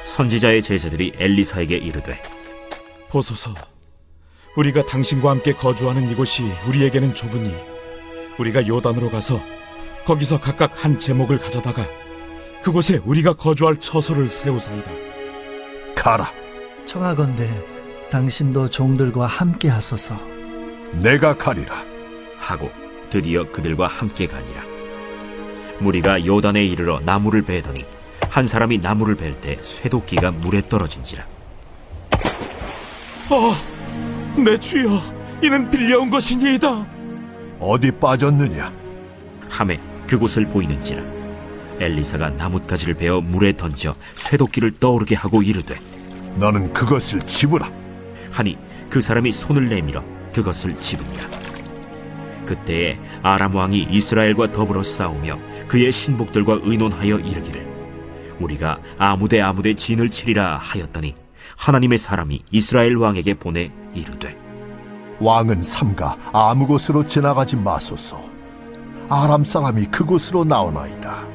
선지자의 제자들이 엘리사에게 이르되, 보소서, 우리가 당신과 함께 거주하는 이곳이 우리에게는 좁으니 우리가 요단으로 가서 거기서 각각 한 제목을 가져다가 그곳에 우리가 거주할 처소를 세우사이다. 가라. 청하건대 당신도 종들과 함께 하소서. 내가 가리라. 하고 드디어 그들과 함께 가니라. 무리가 요단에 이르러 나무를 베더니 한 사람이 나무를 벨 때 쇠도끼가 물에 떨어진지라. 내 주여, 이는 빌려온 것이니이다. 어디 빠졌느냐? 함에 그곳을 보이는지라. 엘리사가 나뭇가지를 베어 물에 던져 쇠도끼를 떠오르게 하고 이르되, 너는 그것을 집으라. 하니 그 사람이 손을 내밀어 그것을 집으니라. 그때에 아람 왕이 이스라엘과 더불어 싸우며 그의 신복들과 의논하여 이르기를, 우리가 아무데 진을 치리라 하였더니 하나님의 사람이 이스라엘 왕에게 보내 이르되, 왕은 삼가 아무 곳으로 지나가지 마소서. 아람 사람이 그곳으로 나오나이다.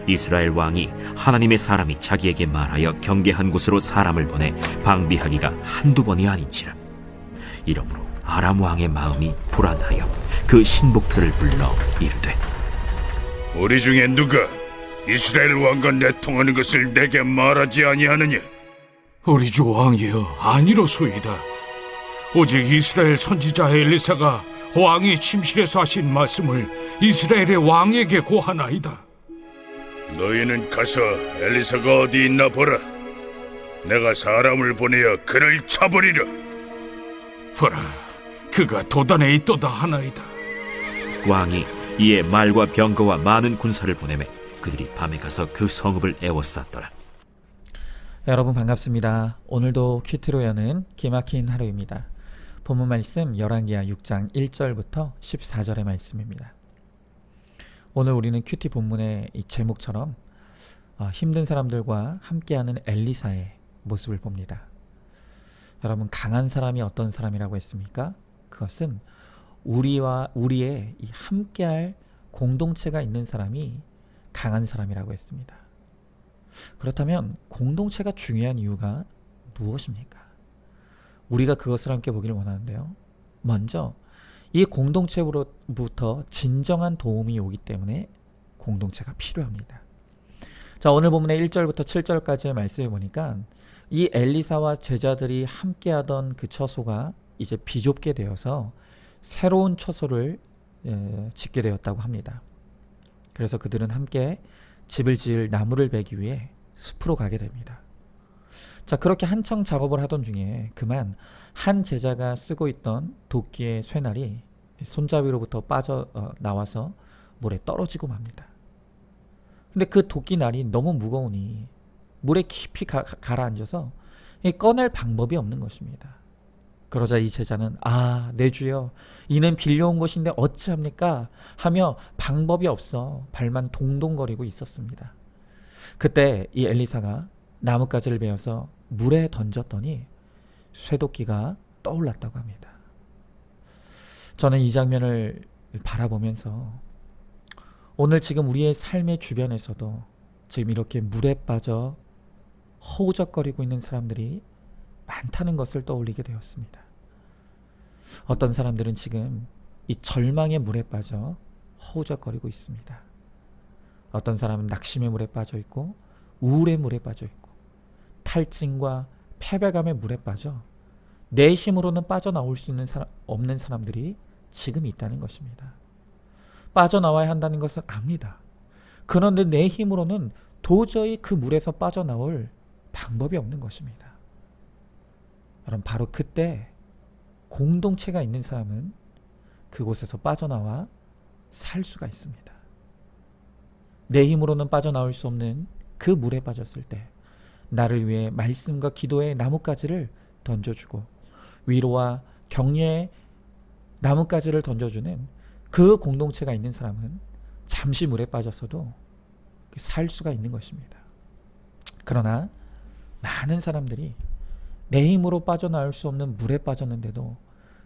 이스라엘 왕이 하나님의 사람이 자기에게 말하여 경계한 곳으로 사람을 보내 방비하기가 한두 번이 아닌지라. 이러므로 아람 왕의 마음이 불안하여 그 신복들을 불러 이르되, 우리 중에 누가 이스라엘 왕과 내통하는 것을 내게 말하지 아니하느냐? 우리 주 왕이여, 아니로소이다. 오직 이스라엘 선지자 엘리사가 왕이 침실에서 하신 말씀을 이스라엘의 왕에게 고하나이다. 너희는 가서 엘리사가 어디 있나 보라. 내가 사람을 보내어 그를 쳐버리라. 보라, 그가 도단에 있도다 하나이다. 왕이 이에 말과 병거와 많은 군사를 보내매 그들이 밤에 가서 그 성읍을 에워쌌더라. 여러분 반갑습니다. 오늘도 큐티로 여는 기막힌 하루입니다. 본문 말씀 열왕기하 6장 1절부터 14절의 말씀입니다. 오늘 우리는 큐티 본문의 이 제목처럼 힘든 사람들과 함께하는 엘리사의 모습을 봅니다. 여러분, 강한 사람이 어떤 사람이라고 했습니까? 그것은 우리의 이 함께할 공동체가 있는 사람이 강한 사람이라고 했습니다. 그렇다면 공동체가 중요한 이유가 무엇입니까? 우리가 그것을 함께 보기를 원하는데요. 먼저 이 공동체로부터 진정한 도움이 오기 때문에 공동체가 필요합니다. 자, 오늘 본문의 1절부터 7절까지의 말씀을 보니까 이 엘리사와 제자들이 함께하던 그 처소가 이제 비좁게 되어서 새로운 처소를 짓게 되었다고 합니다. 그래서 그들은 함께 집을 지을 나무를 베기 위해 숲으로 가게 됩니다. 자, 그렇게 한창 작업을 하던 중에 그만 한 제자가 쓰고 있던 도끼의 쇠날이 손잡이로부터 빠져 나와서 물에 떨어지고 맙니다. 근데 그 도끼날이 너무 무거우니 물에 깊이 가라앉아서 꺼낼 방법이 없는 것입니다. 그러자 이 제자는 내 주여, 이는 빌려온 것인데 어찌합니까? 하며 방법이 없어 발만 동동거리고 있었습니다. 그때 이 엘리사가 나뭇가지를 베어서 물에 던졌더니 쇠도끼가 떠올랐다고 합니다. 저는 이 장면을 바라보면서 오늘 지금 우리의 삶의 주변에서도 지금 이렇게 물에 빠져 허우적거리고 있는 사람들이 많다는 것을 떠올리게 되었습니다. 어떤 사람들은 지금 이 절망의 물에 빠져 허우적거리고 있습니다. 어떤 사람은 낙심의 물에 빠져 있고 우울의 물에 빠져 있고 탈진과 패배감의 물에 빠져 내 힘으로는 빠져나올 수 없는 사람들이 지금 있다는 것입니다. 빠져나와야 한다는 것을 압니다. 그런데 내 힘으로는 도저히 그 물에서 빠져나올 방법이 없는 것입니다. 여러분, 바로 그때 공동체가 있는 사람은 그곳에서 빠져나와 살 수가 있습니다. 내 힘으로는 빠져나올 수 없는 그 물에 빠졌을 때 나를 위해 말씀과 기도의 나뭇가지를 던져주고 위로와 격려의 나뭇가지를 던져주는 그 공동체가 있는 사람은 잠시 물에 빠졌어도 살 수가 있는 것입니다. 그러나 많은 사람들이 내 힘으로 빠져나올 수 없는 물에 빠졌는데도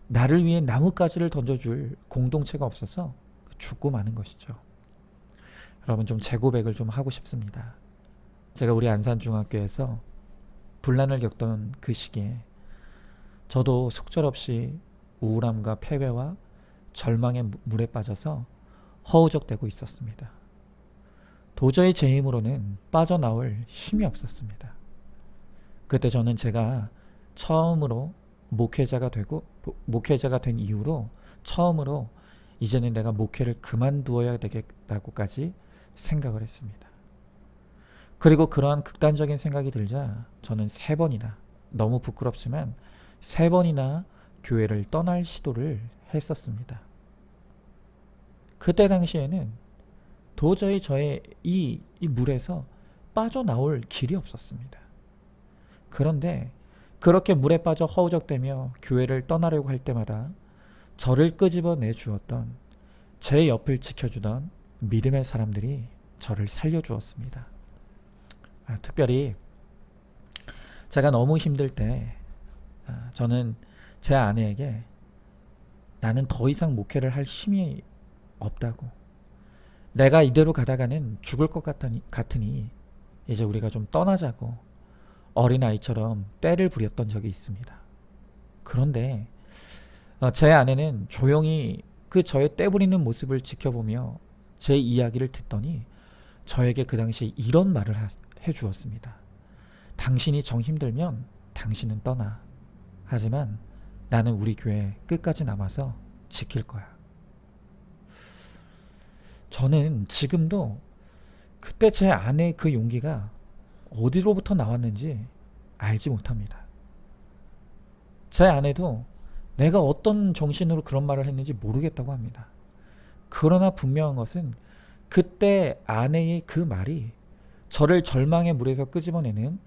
나를 위해 나뭇가지를 던져줄 공동체가 없어서 죽고 마는 것이죠. 여러분, 좀 재고백을 좀 하고 싶습니다. 제가 우리 안산중학교에서 분란을 겪던 그 시기에 저도 속절없이 우울함과 패배와 절망의 물에 빠져서 허우적대고 있었습니다. 도저히 제 힘으로는 빠져나올 힘이 없었습니다. 그때 저는 제가 처음으로 목회자가 된 이후로 처음으로 이제는 내가 목회를 그만두어야 되겠다고까지 생각을 했습니다. 그리고 그러한 극단적인 생각이 들자 저는 3번이나, 너무 부끄럽지만 3번이나 교회를 떠날 시도를 했었습니다. 그때 당시에는 도저히 저의 이 물에서 빠져나올 길이 없었습니다. 그런데 그렇게 물에 빠져 허우적대며 교회를 떠나려고 할 때마다 저를 끄집어내 주었던, 제 옆을 지켜주던 믿음의 사람들이 저를 살려주었습니다. 특별히 제가 너무 힘들 때 저는 제 아내에게 나는 더 이상 목회를 할 힘이 없다고, 내가 이대로 가다가는 죽을 것 같으니 이제 우리가 좀 떠나자고 어린아이처럼 떼를 부렸던 적이 있습니다. 그런데 제 아내는 조용히 그 저의 떼 부리는 모습을 지켜보며 제 이야기를 듣더니 저에게 그 당시 이런 말을 해주었습니다. 당신이 정 힘들면 당신은 떠나. 하지만 나는 우리 교회 끝까지 남아서 지킬 거야. 저는 지금도 그때 제 아내의 그 용기가 어디로부터 나왔는지 알지 못합니다. 제 아내도 내가 어떤 정신으로 그런 말을 했는지 모르겠다고 합니다. 그러나 분명한 것은 그때 아내의 그 말이 저를 절망의 물에서 끄집어내는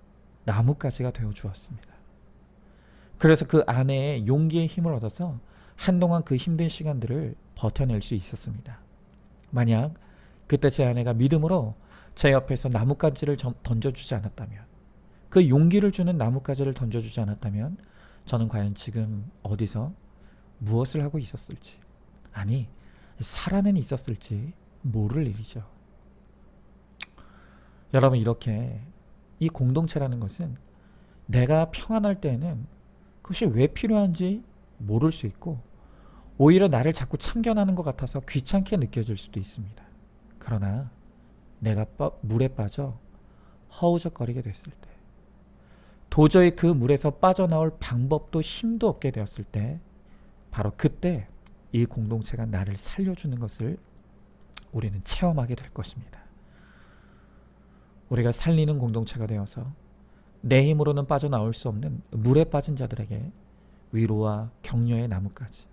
나뭇가지가 되어 주었습니다. 그래서 그 아내의 용기의 힘을 얻어서 한동안 그 힘든 시간들을 버텨낼 수 있었습니다. 만약 그때 제 아내가 믿음으로 제 옆에서 나뭇가지를 던져주지 않았다면, 그 용기를 주는 나뭇가지를 던져주지 않았다면 저는 과연 지금 어디서 무엇을 하고 있었을지, 아니 살아는 있었을지 모를 일이죠. 여러분, 이렇게 이 공동체라는 것은 내가 평안할 때에는 그것이 왜 필요한지 모를 수 있고 오히려 나를 자꾸 참견하는 것 같아서 귀찮게 느껴질 수도 있습니다. 그러나 내가 물에 빠져 허우적거리게 됐을 때, 도저히 그 물에서 빠져나올 방법도 힘도 없게 되었을 때, 바로 그때 이 공동체가 나를 살려주는 것을 우리는 체험하게 될 것입니다. 우리가 살리는 공동체가 되어서 내 힘으로는 빠져나올 수 없는 물에 빠진 자들에게 위로와 격려의 나뭇가지,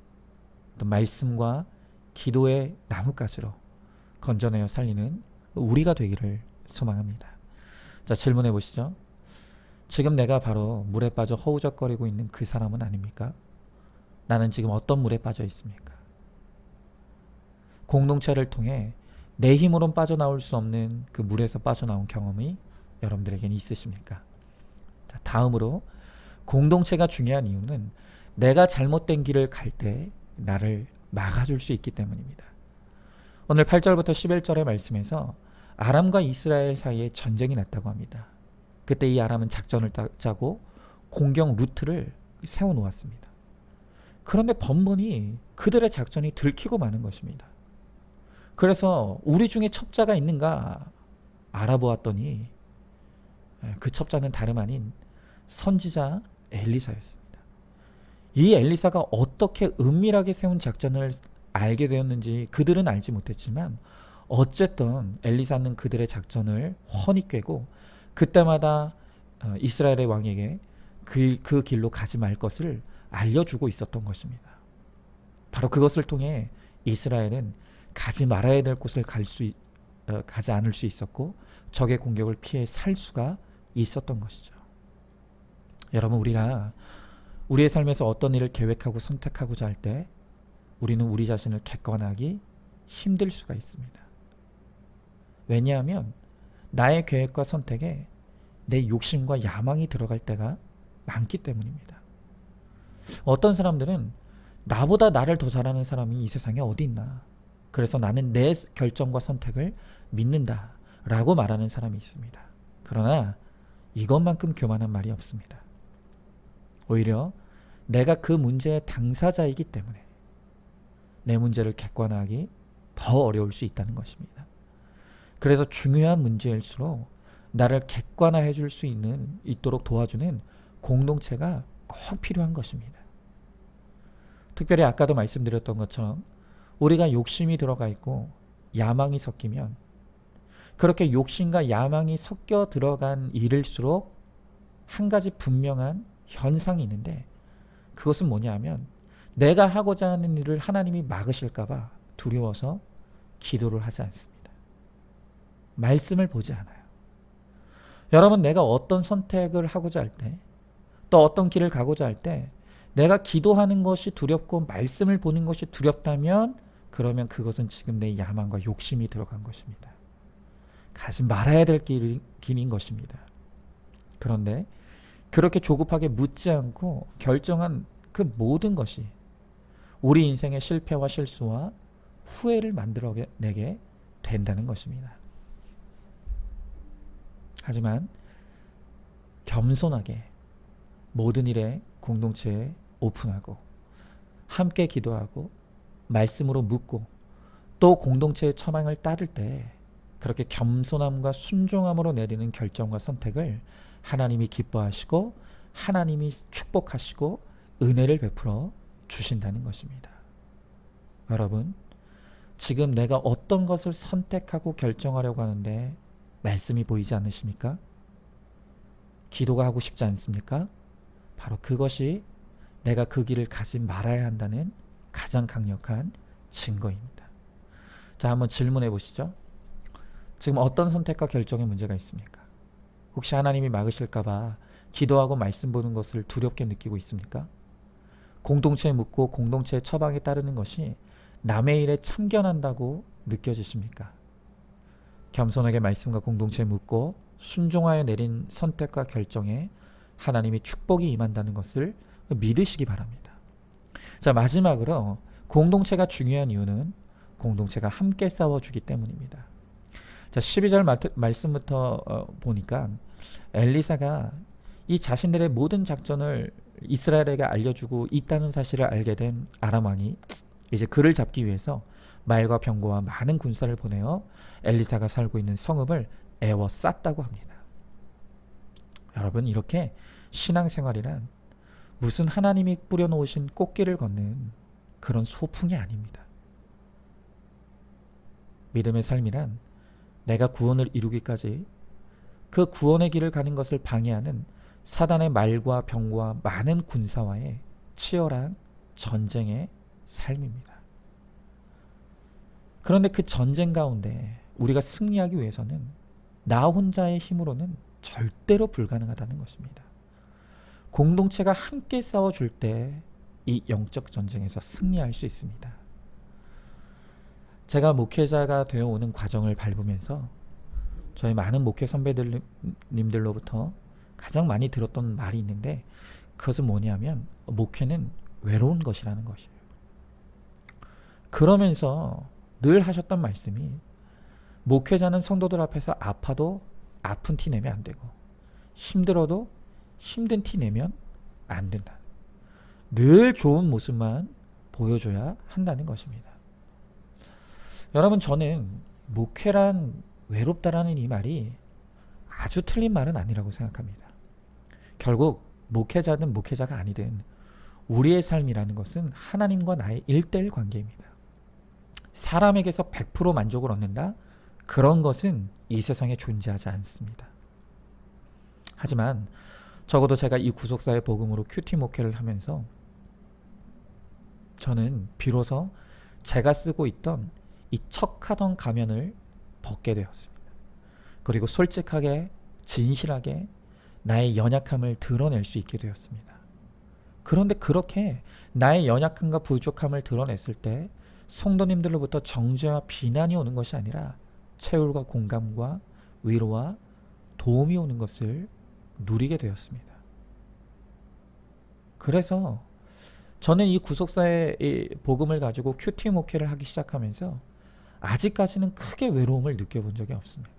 또 말씀과 기도의 나뭇가지로 건져내어 살리는 우리가 되기를 소망합니다. 자, 질문해 보시죠. 지금 내가 바로 물에 빠져 허우적거리고 있는 그 사람은 아닙니까? 나는 지금 어떤 물에 빠져 있습니까? 공동체를 통해 내 힘으로는 빠져나올 수 없는 그 물에서 빠져나온 경험이 여러분들에게는 있으십니까? 자, 다음으로 공동체가 중요한 이유는 내가 잘못된 길을 갈 때 나를 막아줄 수 있기 때문입니다. 오늘 8절부터 11절의 말씀에서 아람과 이스라엘 사이에 전쟁이 났다고 합니다. 그때 이 아람은 작전을 짜고 공격 루트를 세워놓았습니다. 그런데 번번이 그들의 작전이 들키고 마는 것입니다. 그래서 우리 중에 첩자가 있는가 알아보았더니 그 첩자는 다름 아닌 선지자 엘리사였습니다. 이 엘리사가 어떻게 은밀하게 세운 작전을 알게 되었는지 그들은 알지 못했지만 어쨌든 엘리사는 그들의 작전을 훤히 꿰고 그때마다 이스라엘의 왕에게 그 길로 가지 말 것을 알려주고 있었던 것입니다. 바로 그것을 통해 이스라엘은 가지 말아야 될 곳을 가지 않을 수 있었고 적의 공격을 피해 살 수가 있었던 것이죠. 여러분, 우리가 우리의 삶에서 어떤 일을 계획하고 선택하고자 할 때 우리는 우리 자신을 객관하기 힘들 수가 있습니다. 왜냐하면 나의 계획과 선택에 내 욕심과 야망이 들어갈 때가 많기 때문입니다. 어떤 사람들은 나보다 나를 더 잘하는 사람이 이 세상에 어디 있나, 그래서 나는 내 결정과 선택을 믿는다 라고 말하는 사람이 있습니다. 그러나 이것만큼 교만한 말이 없습니다. 오히려 내가 그 문제의 당사자이기 때문에 내 문제를 객관화하기 더 어려울 수 있다는 것입니다. 그래서 중요한 문제일수록 나를 객관화해 줄 수 있도록 도와주는 공동체가 꼭 필요한 것입니다. 특별히 아까도 말씀드렸던 것처럼 우리가 욕심이 들어가 있고 야망이 섞이면 그렇게 욕심과 야망이 섞여 들어간 일일수록 한 가지 분명한 현상이 있는데 그것은 뭐냐 하면 내가 하고자 하는 일을 하나님이 막으실까 봐 두려워서 기도를 하지 않습니다. 말씀을 보지 않아요. 여러분, 내가 어떤 선택을 하고자 할 때, 또 어떤 길을 가고자 할 때 내가 기도하는 것이 두렵고 말씀을 보는 것이 두렵다면 그러면 그것은 지금 내 야망과 욕심이 들어간 것입니다. 가지 말아야 될 길인 것입니다. 그런데 그렇게 조급하게 묻지 않고 결정한 그 모든 것이 우리 인생의 실패와 실수와 후회를 만들어내게 된다는 것입니다. 하지만 겸손하게 모든 일에 공동체에 오픈하고 함께 기도하고 말씀으로 묻고 또 공동체의 처방을 따를 때 그렇게 겸손함과 순종함으로 내리는 결정과 선택을 하나님이 기뻐하시고 하나님이 축복하시고 은혜를 베풀어 주신다는 것입니다. 여러분, 지금 내가 어떤 것을 선택하고 결정하려고 하는데 말씀이 보이지 않으십니까? 기도가 하고 싶지 않습니까? 바로 그것이 내가 그 길을 가지 말아야 한다는 가장 강력한 증거입니다. 자, 한번 질문해 보시죠. 지금 어떤 선택과 결정에 문제가 있습니까? 혹시 하나님이 막으실까 봐 기도하고 말씀 보는 것을 두렵게 느끼고 있습니까? 공동체에 묻고 공동체의 처방에 따르는 것이 남의 일에 참견한다고 느껴지십니까? 겸손하게 말씀과 공동체에 묻고 순종하여 내린 선택과 결정에 하나님이 축복이 임한다는 것을 믿으시기 바랍니다. 자, 마지막으로 공동체가 중요한 이유는 공동체가 함께 싸워주기 때문입니다. 자, 12절 말씀부터 보니까 엘리사가 이 자신들의 모든 작전을 이스라엘에게 알려주고 있다는 사실을 알게 된 아람 왕이 이제 그를 잡기 위해서 말과 병거와 많은 군사를 보내어 엘리사가 살고 있는 성읍을 에워쌌다고 합니다. 여러분, 이렇게 신앙생활이란 무슨 하나님이 뿌려놓으신 꽃길을 걷는 그런 소풍이 아닙니다. 믿음의 삶이란 내가 구원을 이루기까지 그 구원의 길을 가는 것을 방해하는 사단의 말과 병과 많은 군사와의 치열한 전쟁의 삶입니다. 그런데 그 전쟁 가운데 우리가 승리하기 위해서는 나 혼자의 힘으로는 절대로 불가능하다는 것입니다. 공동체가 함께 싸워줄 때 이 영적 전쟁에서 승리할 수 있습니다. 제가 목회자가 되어오는 과정을 밟으면서 저희 많은 목회 선배님들로부터 가장 많이 들었던 말이 있는데 그것은 뭐냐면 목회는 외로운 것이라는 것이에요. 그러면서 늘 하셨던 말씀이 목회자는 성도들 앞에서 아파도 아픈 티 내면 안 되고 힘들어도 힘든 티 내면 안 된다. 늘 좋은 모습만 보여줘야 한다는 것입니다. 여러분, 저는 목회란 외롭다라는 이 말이 아주 틀린 말은 아니라고 생각합니다. 결국 목회자든 목회자가 아니든 우리의 삶이라는 것은 하나님과 나의 1:1 관계입니다. 사람에게서 100% 만족을 얻는다? 그런 것은 이 세상에 존재하지 않습니다. 하지만 적어도 제가 이 구속사의 복음으로 큐티 목회를 하면서 저는 비로소 제가 쓰고 있던 이 척하던 가면을 벗게 되었습니다. 그리고 솔직하게 진실하게 나의 연약함을 드러낼 수 있게 되었습니다. 그런데 그렇게 나의 연약함과 부족함을 드러냈을 때 성도님들로부터 정죄와 비난이 오는 것이 아니라 채울과 공감과 위로와 도움이 오는 것을 누리게 되었습니다. 그래서 저는 이 구속사의 이 복음을 가지고 큐티 목회를 하기 시작하면서 아직까지는 크게 외로움을 느껴본 적이 없습니다.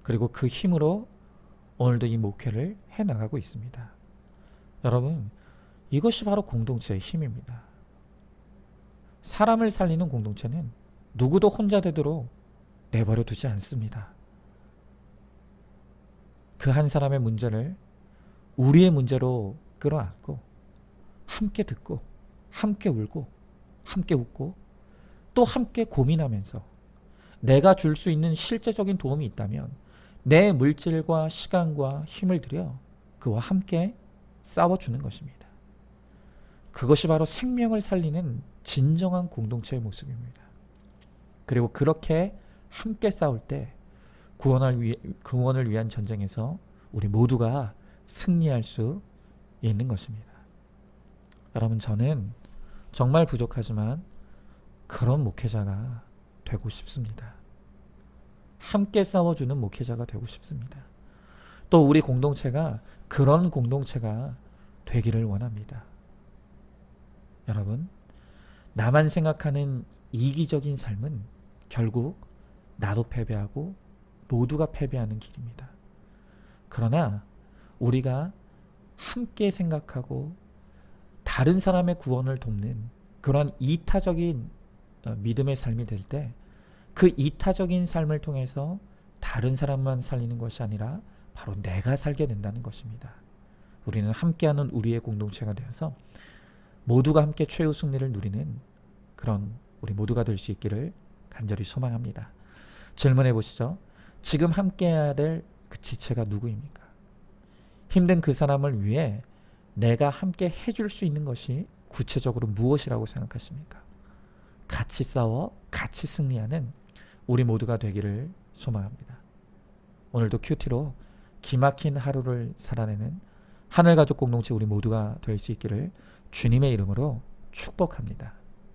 그리고 그 힘으로 오늘도 이 목회를 해나가고 있습니다. 여러분, 이것이 바로 공동체의 힘입니다. 사람을 살리는 공동체는 누구도 혼자 되도록 내버려 두지 않습니다. 그 한 사람의 문제를 우리의 문제로 끌어안고 함께 듣고 함께 울고 함께 웃고 또 함께 고민하면서 내가 줄 수 있는 실제적인 도움이 있다면 내 물질과 시간과 힘을 들여 그와 함께 싸워주는 것입니다. 그것이 바로 생명을 살리는 진정한 공동체의 모습입니다. 그리고 그렇게 함께 싸울 때 구원을 위한 전쟁에서 우리 모두가 승리할 수 있는 것입니다. 여러분, 저는 정말 부족하지만 그런 목회자가 되고 싶습니다. 함께 싸워주는 목회자가 되고 싶습니다. 또 우리 공동체가 그런 공동체가 되기를 원합니다. 여러분, 나만 생각하는 이기적인 삶은 결국 나도 패배하고 모두가 패배하는 길입니다. 그러나 우리가 함께 생각하고 다른 사람의 구원을 돕는 그런 이타적인 믿음의 삶이 될 때 그 이타적인 삶을 통해서 다른 사람만 살리는 것이 아니라 바로 내가 살게 된다는 것입니다. 우리는 함께하는 우리의 공동체가 되어서 모두가 함께 최후 승리를 누리는 그런 우리 모두가 될 수 있기를 간절히 소망합니다. 질문해 보시죠. 지금 함께해야 될 그 지체가 누구입니까? 힘든 그 사람을 위해 내가 함께 해줄 수 있는 것이 구체적으로 무엇이라고 생각하십니까? 같이 싸워 같이 승리하는 우리 모두가 되기를 소망합니다. 오늘도 큐티로 기막힌 하루를 살아내는 하늘가족 공동체 우리 모두가 될 수 있기를 주님의 이름으로 축복합니다.